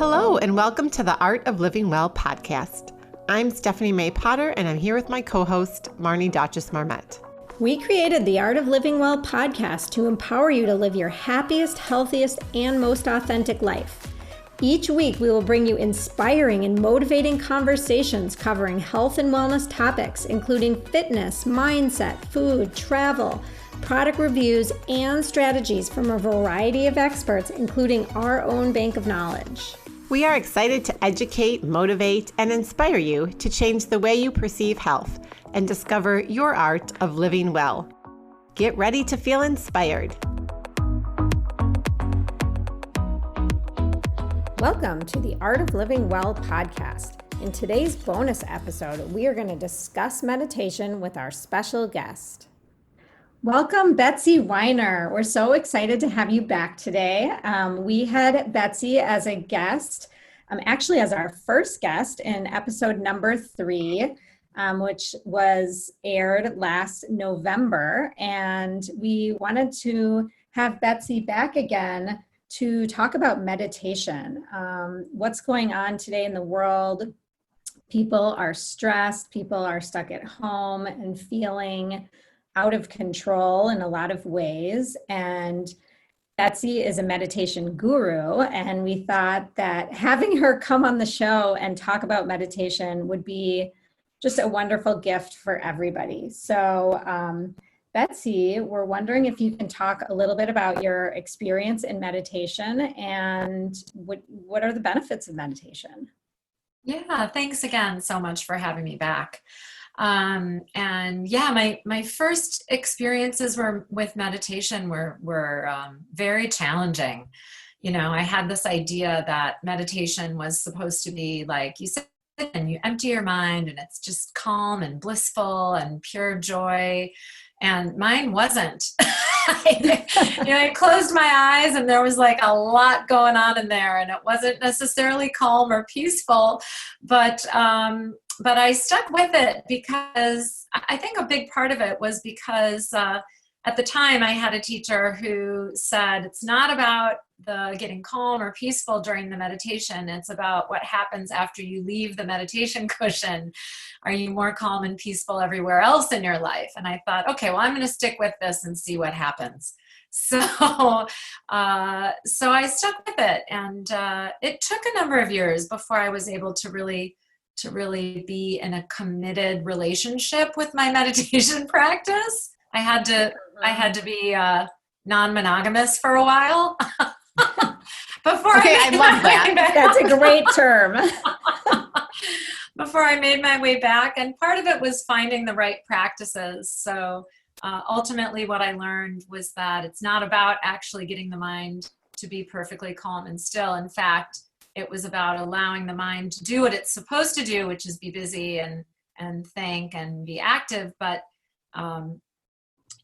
Hello, and welcome to the Art of Living Well podcast. I'm Stephanie May Potter, and I'm here with my co-host, Marnie Dotches-Marmette. We created the Art of Living Well podcast to empower you to live your happiest, healthiest, and most authentic life. Each week, we will bring you inspiring and motivating conversations covering health and wellness topics, including fitness, mindset, food, travel, product reviews, and strategies from a variety of experts, including our own bank of knowledge. We are excited to educate, motivate, and inspire you to change the way you perceive health and discover your art of living well. Get ready to feel inspired. Welcome to the Art of Living Well podcast. In today's bonus episode, we are going to discuss meditation with our special guest. Welcome, Betsy Weiner. We're so excited to have you back today. We had Betsy as a guest, actually as our first guest in episode number 3, which was aired last November. And we wanted to have Betsy back again to talk about meditation. What's going on today in the world? People are stressed, people are stuck at home and feeling out of control in a lot of ways. And Betsy is a meditation guru. And we thought that having her come on the show and talk about meditation would be just a wonderful gift for everybody. So Betsy, we're wondering if you can talk a little bit about your experience in meditation and what are the benefits of meditation? Yeah, thanks again so much for having me back. My first experiences with meditation were very challenging. You know, I had this idea that meditation was supposed to be like you sit and you empty your mind and it's just calm and blissful and pure joy. And mine wasn't. I closed my eyes and there was like a lot going on in there, and it wasn't necessarily calm or peaceful, but I stuck with it because I think a big part of it was because at the time I had a teacher who said it's not about the getting calm or peaceful during the meditation. It's about what happens after you leave the meditation cushion. Are you more calm and peaceful everywhere else in your life? And I thought, okay, well, I'm going to stick with this and see what happens. So I stuck with it, and it took a number of years before I was able to really be in a committed relationship with my meditation practice. I had to be non-monogamous for a while. I love that. That's a great term. Before I made my way back. And part of it was finding the right practices. So ultimately what I learned was that it's not about actually getting the mind to be perfectly calm and still. In fact, it was about allowing the mind to do what it's supposed to do, which is be busy and think and be active, but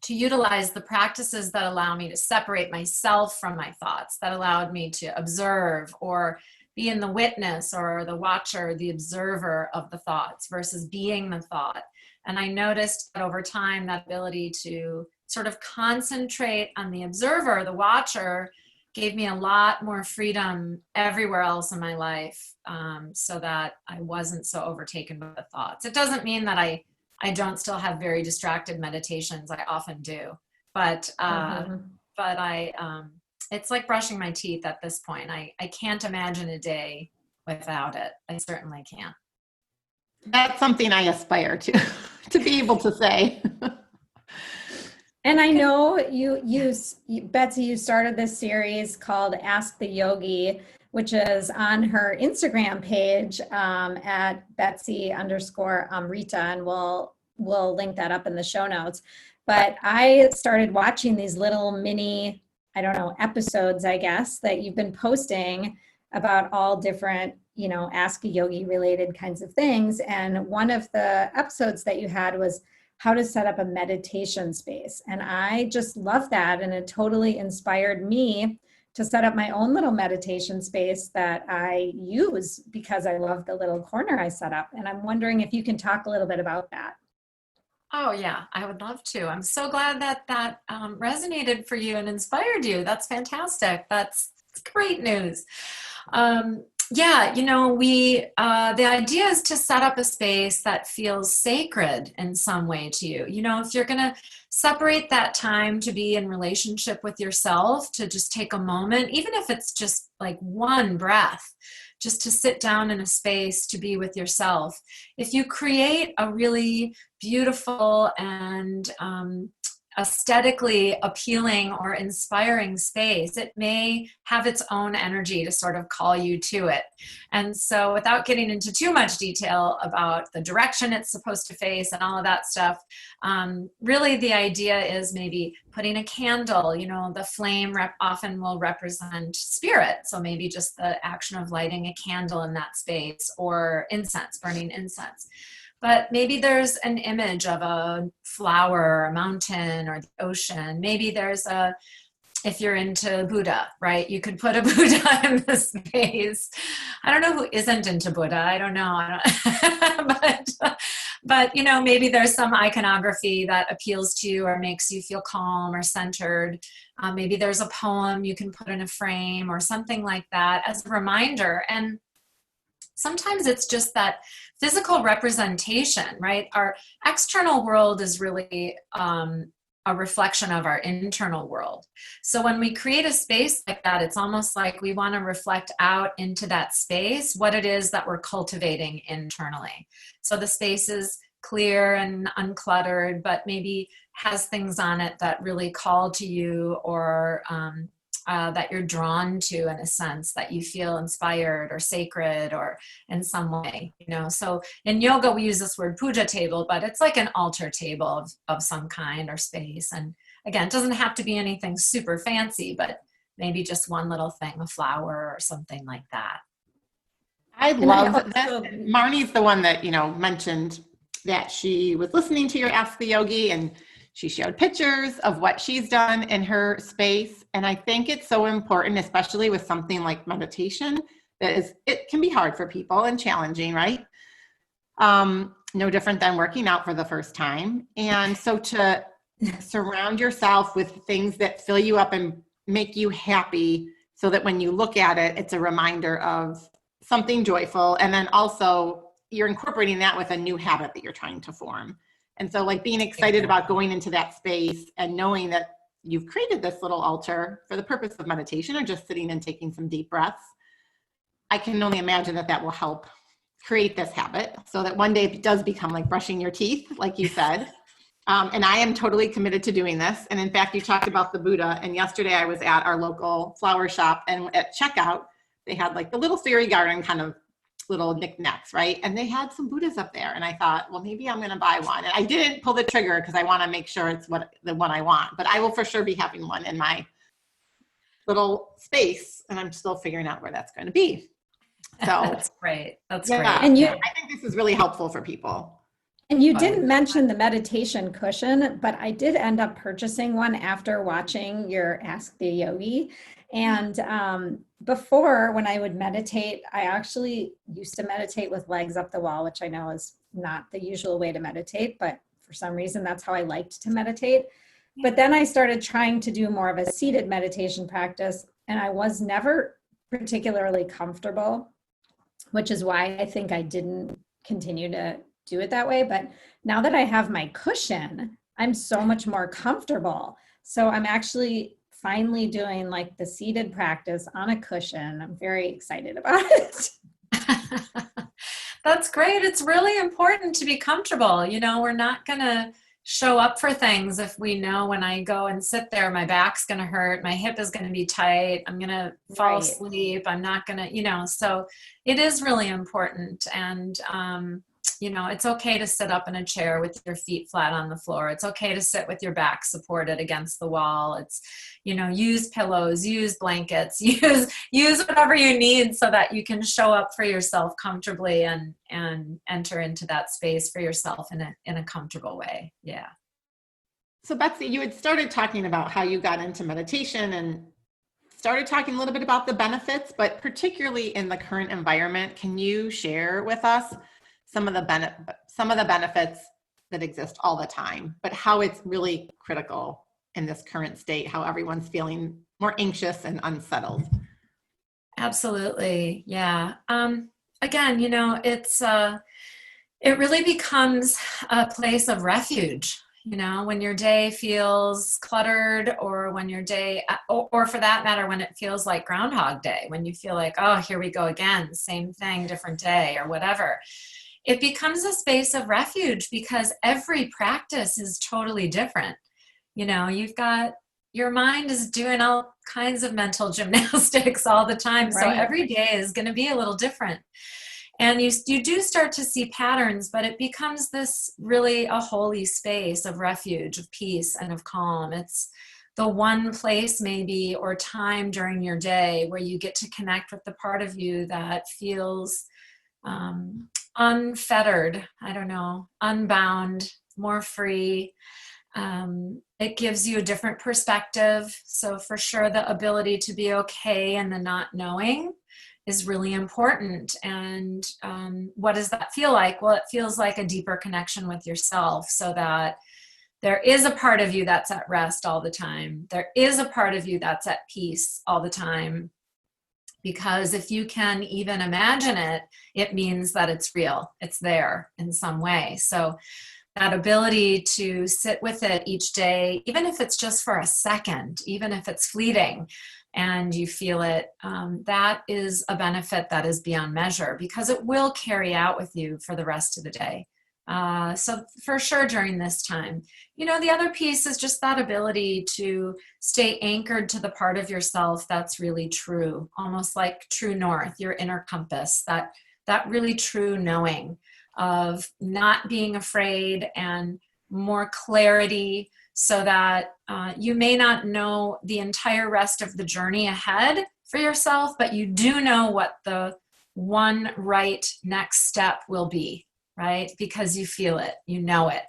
to utilize the practices that allow me to separate myself from my thoughts, that allowed me to observe or be in the witness or the watcher, the observer of the thoughts versus being the thought. And I noticed that over time, that ability to sort of concentrate on the observer, the watcher, gave me a lot more freedom everywhere else in my life, so that I wasn't so overtaken by the thoughts. It doesn't mean that I don't still have very distracted meditations. I often do, but it's like brushing my teeth at this point. I can't imagine a day without it. I certainly can't. That's something I aspire to be able to say. And I know Betsy, you started this series called Ask the Yogi, which is on her Instagram page at Betsy_Amrita, and we'll link that up in the show notes. But I started watching these little mini, episodes, I guess, that you've been posting about all different, Ask a Yogi related kinds of things. And one of the episodes that you had was how to set up a meditation space. And I just love that. And it totally inspired me to set up my own little meditation space that I use because I love the little corner I set up. And I'm wondering if you can talk a little bit about that. Oh yeah, I would love to. I'm so glad that resonated for you and inspired you. That's fantastic. That's great news. Yeah, we the idea is to set up a space that feels sacred in some way to you. If you're going to separate that time to be in relationship with yourself, to just take a moment, even if it's just like one breath, just to sit down in a space to be with yourself. If you create a really beautiful and aesthetically appealing or inspiring space, it may have its own energy to sort of call you to it. And so, without getting into too much detail about the direction it's supposed to face and all of that stuff, really the idea is maybe putting a candle. The flame often will represent spirit. So maybe just the action of lighting a candle in that space, or incense, burning incense. But maybe there's an image of a flower, a mountain, or the ocean. Maybe there's if you're into Buddha, right? You could put a Buddha in the space. I don't know who isn't into Buddha. I don't know. But maybe there's some iconography that appeals to you or makes you feel calm or centered. Maybe there's a poem you can put in a frame or something like that as a reminder. And sometimes it's just that physical representation, right? Our external world is really a reflection of our internal world. So when we create a space like that, it's almost like we want to reflect out into that space what it is that we're cultivating internally. So the space is clear and uncluttered, but maybe has things on it that really call to you, or that you're drawn to in a sense, that you feel inspired or sacred or in some way, So in yoga, we use this word puja table, but it's like an altar table of some kind or space. And again, it doesn't have to be anything super fancy, but maybe just one little thing, a flower or something like that. I love that. Marnie's the one that, mentioned that she was listening to your Ask the Yogi, and she showed pictures of what she's done in her space. And I think it's so important, especially with something like meditation, it can be hard for people and challenging, right? No different than working out for the first time. And so to surround yourself with things that fill you up and make you happy, so that when you look at it, it's a reminder of something joyful. And then also you're incorporating that with a new habit that you're trying to form. And so like being excited about going into that space and knowing that you've created this little altar for the purpose of meditation or just sitting and taking some deep breaths, I can only imagine that will help create this habit so that one day it does become like brushing your teeth, like you said. And I am totally committed to doing this. And in fact, you talked about the Buddha. And yesterday I was at our local flower shop, and at checkout, they had like the little fairy garden kind of little knickknacks, right? And they had some Buddhas up there. And I thought, well, maybe I'm going to buy one. And I didn't pull the trigger because I want to make sure it's the one I want. But I will for sure be having one in my little space. And I'm still figuring out where that's going to be. So that's great. That's great. And I think this is really helpful for people. And you didn't mention the meditation cushion, but I did end up purchasing one after watching your Ask the Yogi. And before, when I would meditate, I actually used to meditate with legs up the wall, which I know is not the usual way to meditate, but for some reason, that's how I liked to meditate. But then I started trying to do more of a seated meditation practice, and I was never particularly comfortable, which is why I think I didn't continue to do it that way. But now that I have my cushion, I'm so much more comfortable. So I'm actually finally doing like the seated practice on a cushion. I'm very excited about it. That's great. It's really important to be comfortable. We're not going to show up for things if we know when I go and sit there, my back's going to hurt, my hip is going to be tight, I'm going to fall asleep, I'm not going to, so it is really important. And, it's okay to sit up in a chair with your feet flat on the floor. It's okay to sit with your back supported against the wall. It's, use pillows, use blankets, use whatever you need so that you can show up for yourself comfortably and enter into that space for yourself in a comfortable way. Yeah. So Betsy, you had started talking about how you got into meditation and started talking a little bit about the benefits, but particularly in the current environment, can you share with us some of the benefits that exist all the time, but how it's really critical in this current state, how everyone's feeling more anxious and unsettled? Absolutely. Yeah. Again, it really becomes a place of refuge, when your day feels cluttered, or when your day, or for that matter, when it feels like Groundhog Day, when you feel like, oh, here we go again, same thing, different day, or whatever. It becomes a space of refuge because every practice is totally different. You've got, your mind is doing all kinds of mental gymnastics all the time. So Right. every day is going to be a little different. And you do start to see patterns, but it becomes this really a holy space of refuge, of peace, and of calm. It's the one place maybe or time during your day where you get to connect with the part of you that feels unfettered, I don't know, unbound, more free. It gives you a different perspective. So for sure, the ability to be okay and the not knowing is really important. And what does that feel like? Well, it feels like a deeper connection with yourself, so that there is a part of you that's at rest all the time. There is a part of you that's at peace all the time. Because if you can even imagine it, it means that it's real. It's there in some way. So that ability to sit with it each day, even if it's just for a second, even if it's fleeting, and you feel it, that is a benefit that is beyond measure, because it will carry out with you for the rest of the day. So for sure during this time, the other piece is just that ability to stay anchored to the part of yourself that's really true, almost like true north, your inner compass, that really true knowing of not being afraid, and more clarity, so that you may not know the entire rest of the journey ahead for yourself, but you do know what the one right next step will be, right? Because you feel it, you know it.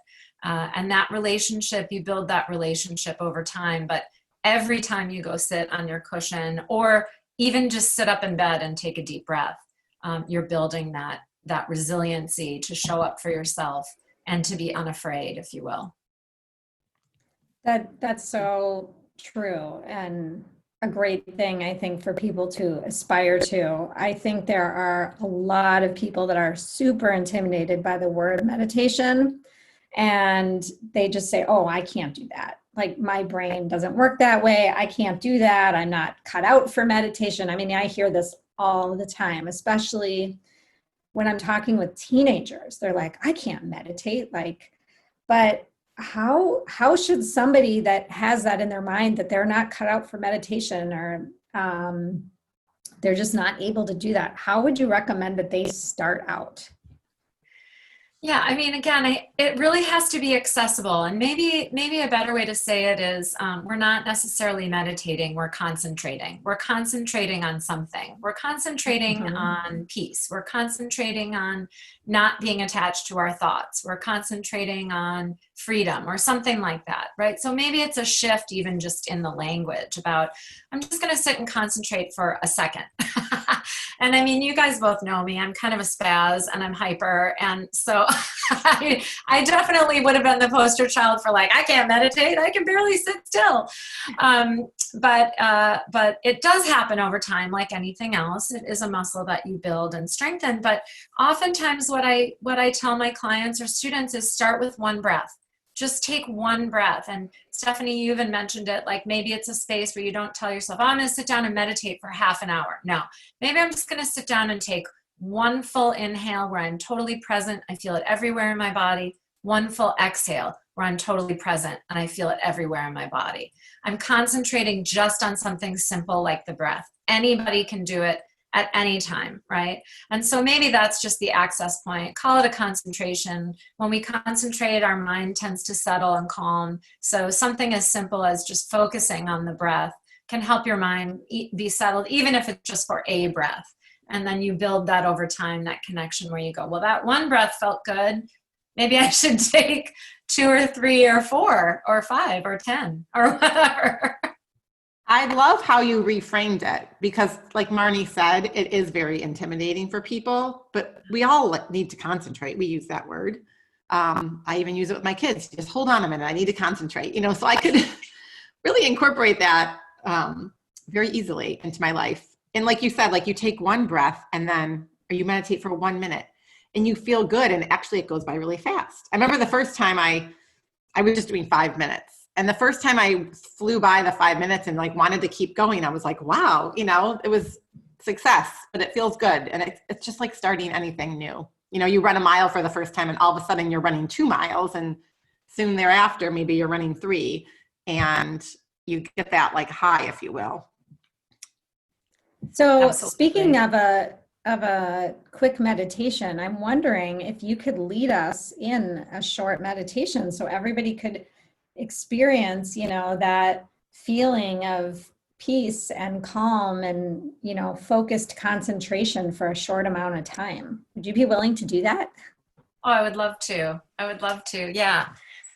And that relationship, you build that relationship over time. But every time you go sit on your cushion, or even just sit up in bed and take a deep breath, you're building that resiliency to show up for yourself and to be unafraid, if you will. That's so true, and a great thing, I think, for people to aspire to. I think there are a lot of people that are super intimidated by the word meditation, and they just say, oh, I can't do that. Like, my brain doesn't work that way. I can't do that. I'm not cut out for meditation. I mean, I hear this all the time, especially when I'm talking with teenagers. They're like, I can't meditate. But how should somebody that has that in their mind, that they're not cut out for meditation, or they're just not able to do that, how would you recommend that they start out? Yeah, I mean, again, it really has to be accessible. And maybe a better way to say it is, we're not necessarily meditating, we're concentrating. We're concentrating on something. We're concentrating on peace. We're concentrating on not being attached to our thoughts. We're concentrating on freedom, or something like that, right? So maybe it's a shift even just in the language about, I'm just going to sit and concentrate for a second. And I mean, you guys both know me. I'm kind of a spaz, and I'm hyper. And so I definitely would have been the poster child for like, I can't meditate. I can barely sit still. But it does happen over time, like anything else. It is a muscle that you build and strengthen. But oftentimes what I tell my clients or students is start with one breath. Just take one breath. And Stephanie, you even mentioned it, like maybe it's a space where you don't tell yourself, oh, I'm going to sit down and meditate for half an hour. No, maybe I'm just going to sit down and take one full inhale where I'm totally present. I feel it everywhere in my body. One full exhale where I'm totally present and I feel it everywhere in my body. I'm concentrating just on something simple like the breath. Anybody can do it at any time, right? And so maybe that's just the access point. Call it a concentration. When we concentrate, our mind tends to settle and calm. So something as simple as just focusing on the breath can help your mind be settled, even if it's just for a breath. And then you build that over time, that connection where you go, well, that one breath felt good. Maybe I should take 2 or 3 or 4 or 5 or 10 or whatever. I love how you reframed it, because like Marnie said, it is very intimidating for people, but we all need to concentrate. We use that word. I even use it with my kids. Just hold on a minute. I need to concentrate, so I could really incorporate that very easily into my life. And like you said, like you take one breath and then, or you meditate for 1 minute and you feel good. And actually it goes by really fast. I remember the first time I was just doing 5 minutes. And the first time I flew by the 5 minutes and like wanted to keep going, I was like, wow, it was success, but it feels good. And it's just like starting anything new. You run a mile for the first time and all of a sudden you're running 2 miles, and soon thereafter, maybe you're running 3, and you get that like high, if you will. So speaking of a quick meditation, I'm wondering if you could lead us in a short meditation so everybody could experience, that feeling of peace and calm and, focused concentration for a short amount of time. Would you be willing to do that? Oh, I would love to. Yeah.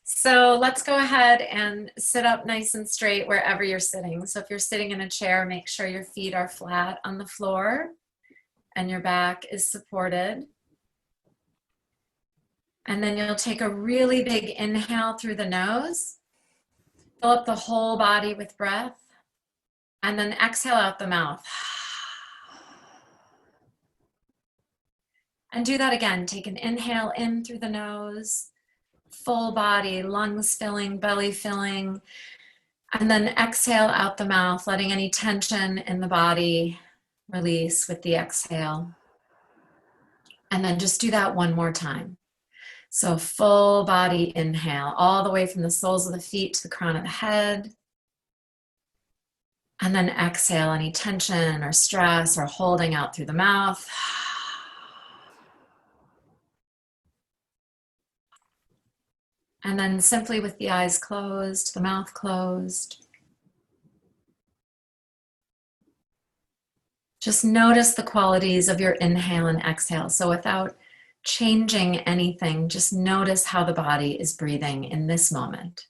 So let's go ahead and sit up nice and straight wherever you're sitting. So if you're sitting in a chair, make sure your feet are flat on the floor and your back is supported. And then you'll take a really big inhale through the nose, fill up the whole body with breath, and then exhale out the mouth. And do that again. Take an inhale in through the nose, full body, lungs filling, belly filling, and then exhale out the mouth, letting any tension in the body release with the exhale. And then just do that one more time. So full body inhale, all the way from the soles of the feet to the crown of the head. And then exhale any tension or stress or holding out through the mouth. And then simply with the eyes closed, the mouth closed, just notice the qualities of your inhale and exhale. So without changing anything, just notice how the body is breathing in this moment.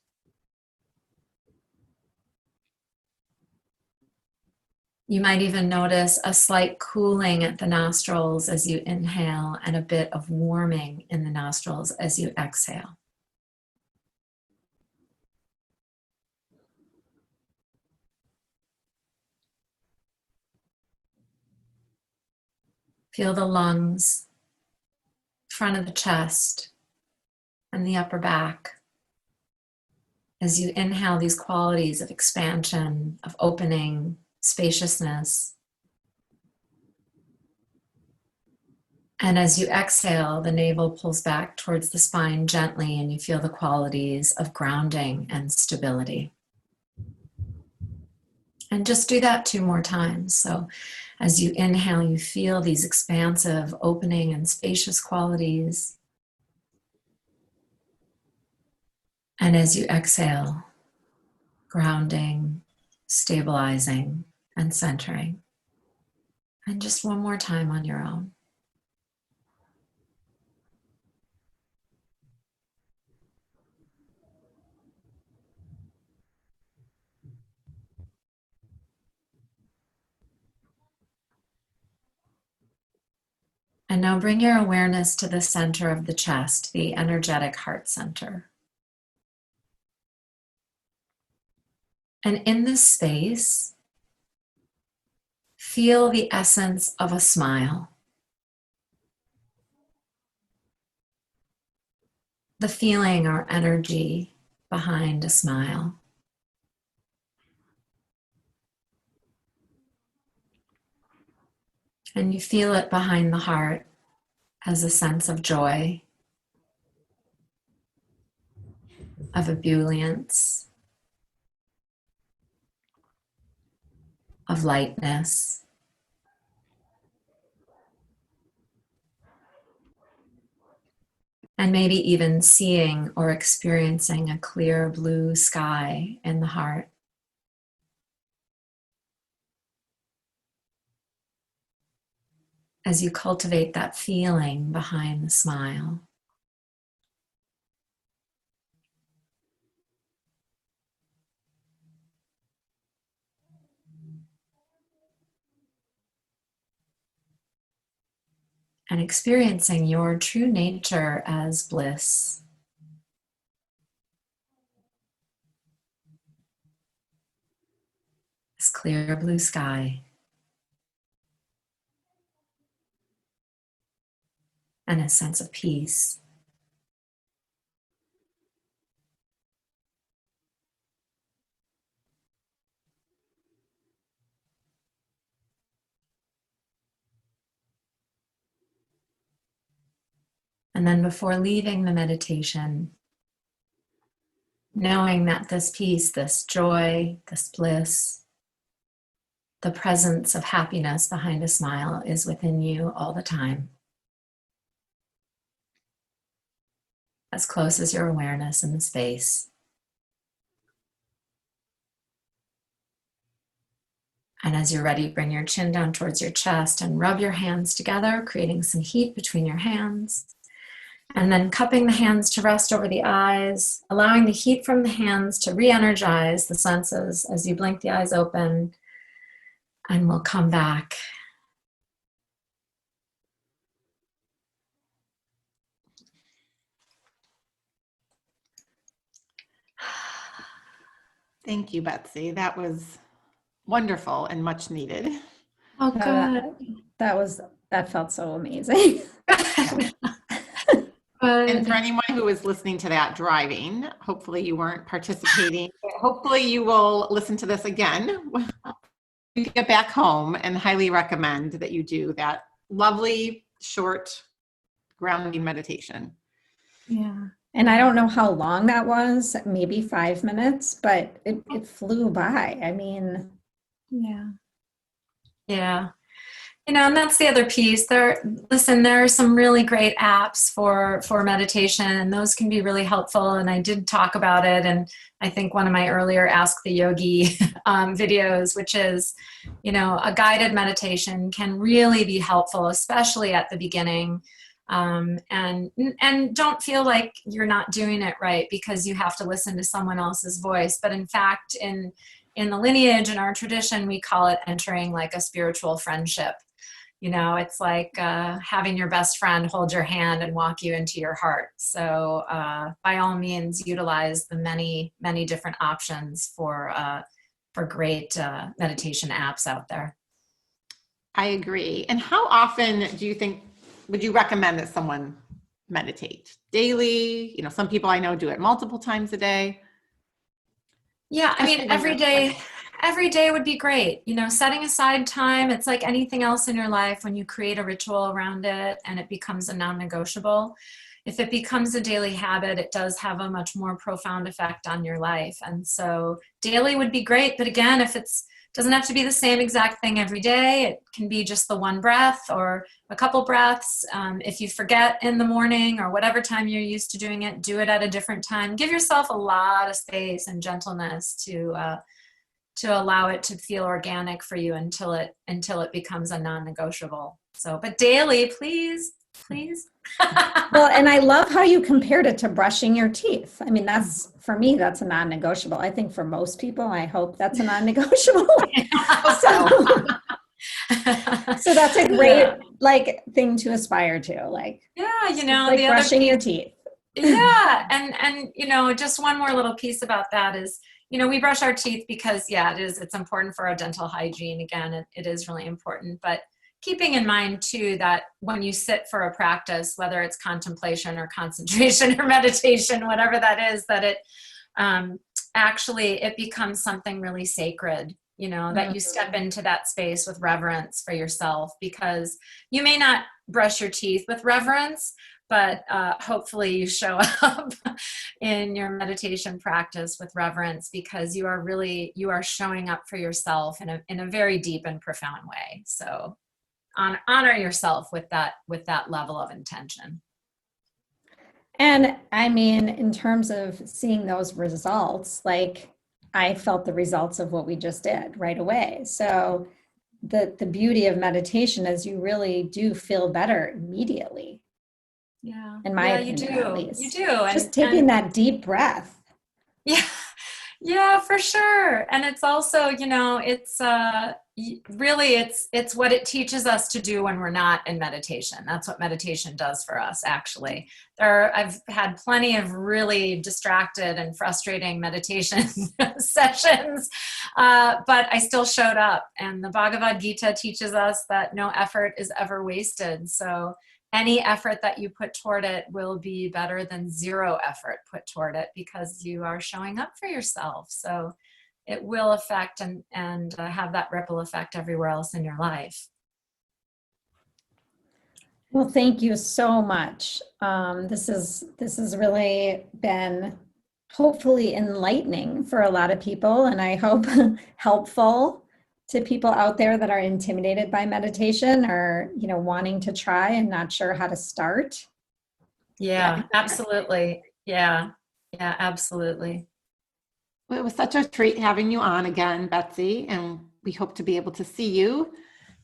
You might even notice a slight cooling at the nostrils as you inhale and a bit of warming in the nostrils as you exhale. Feel the lungs, front of the chest, and the upper back as you inhale these qualities of expansion, of opening, spaciousness. And as you exhale, the navel pulls back towards the spine gently, and you feel the qualities of grounding and stability. And just do that 2 more times. So as you inhale, you feel these expansive, opening, and spacious qualities. And as you exhale, grounding, stabilizing, and centering. And just one more time on your own. And now bring your awareness to the center of the chest, the energetic heart center. And in this space, feel the essence of a smile. The feeling or energy behind a smile. And you feel it behind the heart as a sense of joy, of ebullience, of lightness. And maybe even seeing or experiencing a clear blue sky in the heart. As you cultivate that feeling behind the smile. And experiencing your true nature as bliss. This clear blue sky. and a sense of peace. And then before leaving the meditation, knowing that this peace, this joy, this bliss, the presence of happiness behind a smile is within you all the time. As close as your awareness in the space. And as you're ready, bring your chin down towards your chest and rub your hands together, creating some heat between your hands. And then cupping the hands to rest over the eyes, allowing the heat from the hands to re-energize the senses as you blink the eyes open. And we'll come back. Thank you, Betsy. That was wonderful and much needed. Oh, good. That felt so amazing. And for anyone who is listening to that driving, hopefully you weren't participating. Hopefully you will listen to this again when you get back home, and highly recommend that you do that lovely, short, grounding meditation. Yeah. And I don't know how long that was, maybe 5 minutes, but it flew by. I mean, yeah. Yeah. You know, and that's the other piece. There are some really great apps for meditation, and those can be really helpful. And I did talk about it, and I think one of my earlier Ask the Yogi videos, which is, you know, a guided meditation can really be helpful, especially at the beginning. And don't feel like you're not doing it right because you have to listen to someone else's voice. But in fact, in the lineage, in our tradition, we call it entering like a spiritual friendship. You know, it's like having your best friend hold your hand and walk you into your heart. So by all means, utilize the many, many different options for great meditation apps out there. I agree. And how often would you recommend that someone meditate? Daily? You know, some people I know do it multiple times a day. Yeah, I mean, every day would be great. You know, setting aside time, it's like anything else in your life. When you create a ritual around it and it becomes a non-negotiable, if it becomes a daily habit, it does have a much more profound effect on your life. And so daily would be great. But again, if doesn't have to be the same exact thing every day. It can be just the one breath or a couple breaths. If you forget in the morning or whatever time you're used to doing it, do it at a different time. Give yourself a lot of space and gentleness to allow it to feel organic for you until it becomes a non-negotiable. So, but daily, please. Well, and I love how you compared it to brushing your teeth. I mean, for me, that's a non-negotiable. I think for most people, I hope that's a non-negotiable. So that's a great thing to aspire to. Yeah, you know, like brushing your teeth. Yeah, and you know, just one more little piece about that is, you know, we brush our teeth because it's important for our dental hygiene. Again, it is really important, but keeping in mind too that when you sit for a practice, whether it's contemplation or concentration or meditation, whatever that is, that it actually it becomes something really sacred, you know, that you step into that space with reverence for yourself, because you may not brush your teeth with reverence, but hopefully you show up in your meditation practice with reverence, because you are showing up for yourself in a very deep and profound way. So honor yourself with that level of intention. And I mean, in terms of seeing those results, I felt the results of what we just did right away. So the beauty of meditation is you really do feel better immediately. Yeah. In my opinion, at least. You do. Just taking that deep breath. Yeah. Yeah, for sure. And it's also, you know, it's really, it's what it teaches us to do when we're not in meditation. That's what meditation does for us, actually. I've had plenty of really distracted and frustrating meditation sessions, but I still showed up. And the Bhagavad Gita teaches us that no effort is ever wasted. So any effort that you put toward it will be better than zero effort put toward it, because you are showing up for yourself. So it will affect and have that ripple effect everywhere else in your life. Well, thank you so much. This has really been hopefully enlightening for a lot of people, and I hope helpful to people out there that are intimidated by meditation, or wanting to try and not sure how to start. Yeah, absolutely. Yeah, absolutely. Well, it was such a treat having you on again, Betsy, and we hope to be able to see you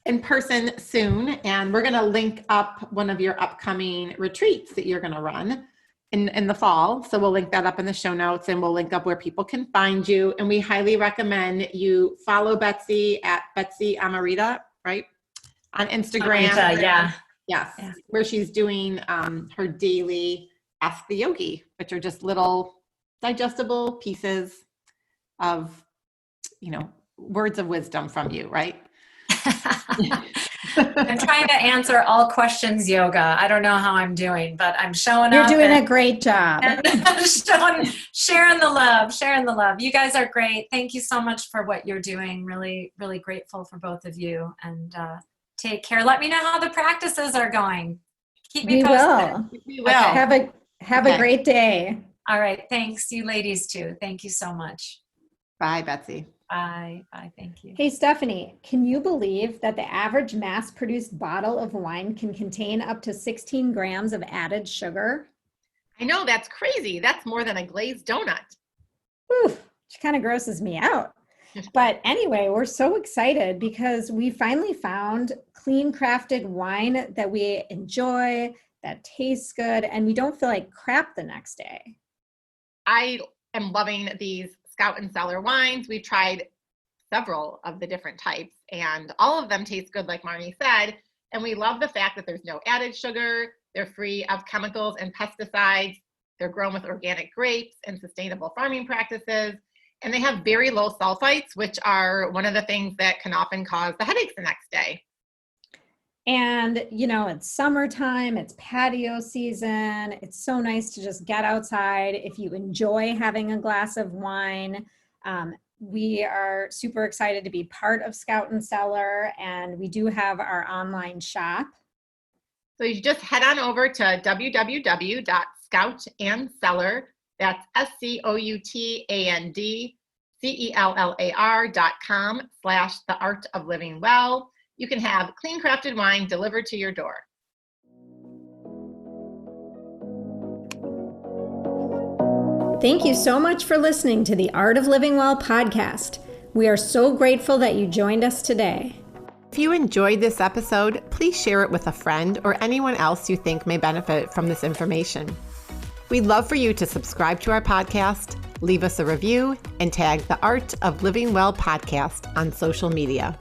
in person soon. And we're going to link up one of your upcoming retreats that you're going to run in the fall. So we'll link that up in the show notes, and we'll link up where people can find you. And we highly recommend you follow Betsy at Betsy Amrita, right? On Instagram. Amrita, yeah. Yes. Yeah. Where she's doing her daily Ask the Yogi, which are just little digestible pieces of, words of wisdom from you, right? I'm trying to answer all questions yoga. I don't know how I'm doing, but I'm showing You're up. You're doing a great job. Sharing the love. You guys are great. Thank you so much for what you're doing. Really, really grateful for both of you. And take care. Let me know how the practices are going. Keep me posted. We will. Okay. Have a great day. All right. Thanks. You ladies too. Thank you so much. Bye, Betsy. Bye. Thank you. Hey, Stephanie, can you believe that the average mass-produced bottle of wine can contain up to 16 grams of added sugar? I know, that's crazy. That's more than a glazed donut. Whew, which kind of grosses me out. But anyway, we're so excited because we finally found clean crafted wine that we enjoy, that tastes good, and we don't feel like crap the next day. I am loving these Scout and Cellar wines. We've tried several of the different types, and all of them taste good, like Marnie said. And we love the fact that there's no added sugar. They're free of chemicals and pesticides. They're grown with organic grapes and sustainable farming practices. And they have very low sulfites, which are one of the things that can often cause the headaches the next day. And, it's summertime, it's patio season. It's so nice to just get outside. If you enjoy having a glass of wine, we are super excited to be part of Scout and Cellar, and we do have our online shop. So you just head on over to www.scoutandcellar, that's SCOUTANDCELLAR.com/theartoflivingwell. You can have clean crafted wine delivered to your door. Thank you so much for listening to the Art of Living Well podcast. We are so grateful that you joined us today. If you enjoyed this episode, please share it with a friend or anyone else you think may benefit from this information. We'd love for you to subscribe to our podcast, leave us a review, and tag the Art of Living Well podcast on social media.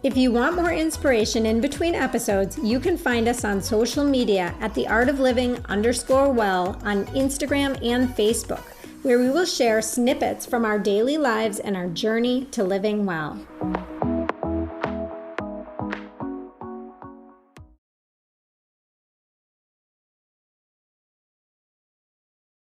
If you want more inspiration in between episodes, you can find us on social media at theartofliving_well on Instagram and Facebook, where we will share snippets from our daily lives and our journey to living well.